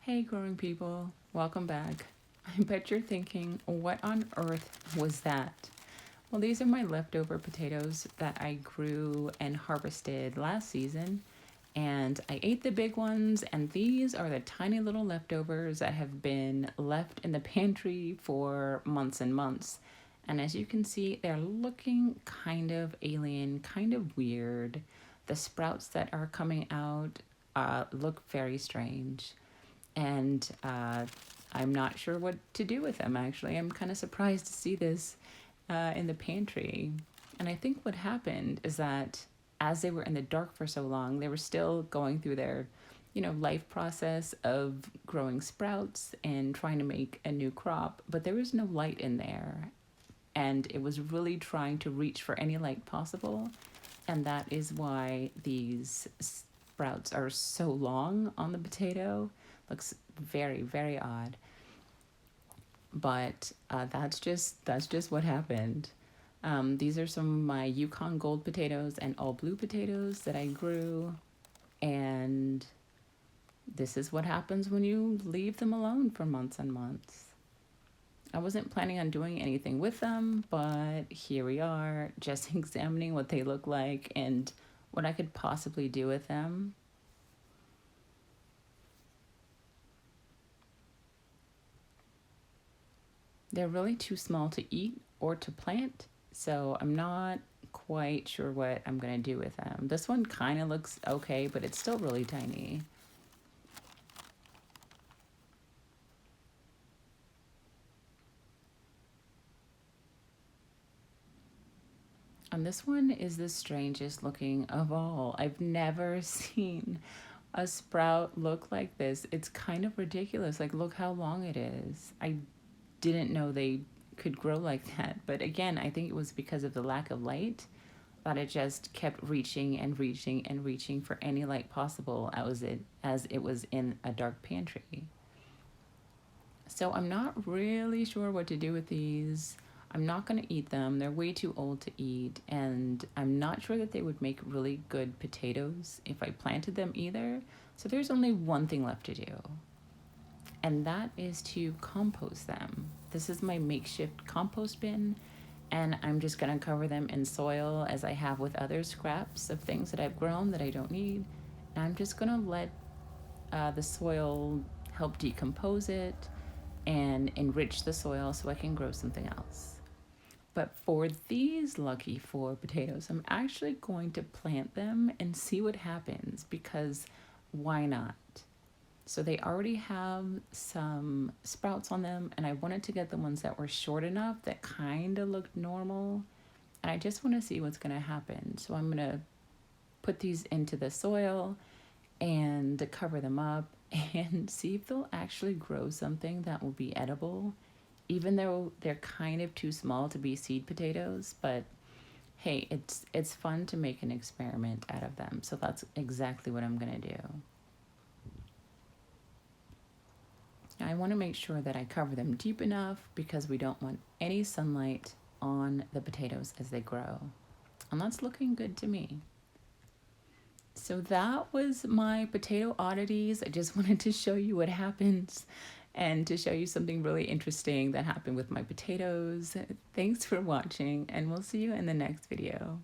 Hey growing people, welcome back. I bet you're thinking, what on earth was that? Well, these are my leftover potatoes that I grew and harvested last season, and I ate the big ones, and these are the tiny little leftovers that have been left in the pantry for months and months. And as you can see, they're looking kind of alien, kind of weird. The sprouts that are coming out look very strange, and I'm not sure what to do with them, actually. I'm kind of surprised to see this in the pantry. And I think what happened is that as they were in the dark for so long, they were still going through their, life process of growing sprouts and trying to make a new crop, but there was no light in there. And it was really trying to reach for any light possible. And that is why these sprouts are so long on the potato. Looks very, very odd. But that's just what happened. These are some of my Yukon Gold potatoes and all blue potatoes that I grew, and this is what happens when you leave them alone for months and months. I wasn't planning on doing anything with them, but here we are, just examining what they look like and what I could possibly do with them. They're really too small to eat or to plant, so I'm not quite sure what I'm going to do with them. This one kind of looks okay, but it's still really tiny. And this one is the strangest looking of all. I've never seen a sprout look like this. It's kind of ridiculous. Like, look how long it is. I didn't know they could grow like that. But again, I think it was because of the lack of light that it just kept reaching and reaching and reaching for any light possible as it was in a dark pantry. So I'm not really sure what to do with these. I'm not going to eat them. They're way too old to eat, and I'm not sure that they would make really good potatoes if I planted them either. So there's only one thing left to do, and that is to compost them. This is my makeshift compost bin, and I'm just going to cover them in soil as I have with other scraps of things that I've grown that I don't need. And I'm just going to let the soil help decompose it and enrich the soil so I can grow something else. But for these lucky four potatoes, I'm actually going to plant them and see what happens, because why not? So they already have some sprouts on them, and I wanted to get the ones that were short enough that kind of looked normal. And I just want to see what's going to happen. So I'm going to put these into the soil and cover them up and see if they'll actually grow something that will be edible, even though they're kind of too small to be seed potatoes. But hey, it's fun to make an experiment out of them. So that's exactly what I'm going to do. I want to make sure that I cover them deep enough because we don't want any sunlight on the potatoes as they grow. And that's looking good to me. So that was my potato oddities. I just wanted to show you what happens and to show you something really interesting that happened with my potatoes. Thanks for watching, and we'll see you in the next video.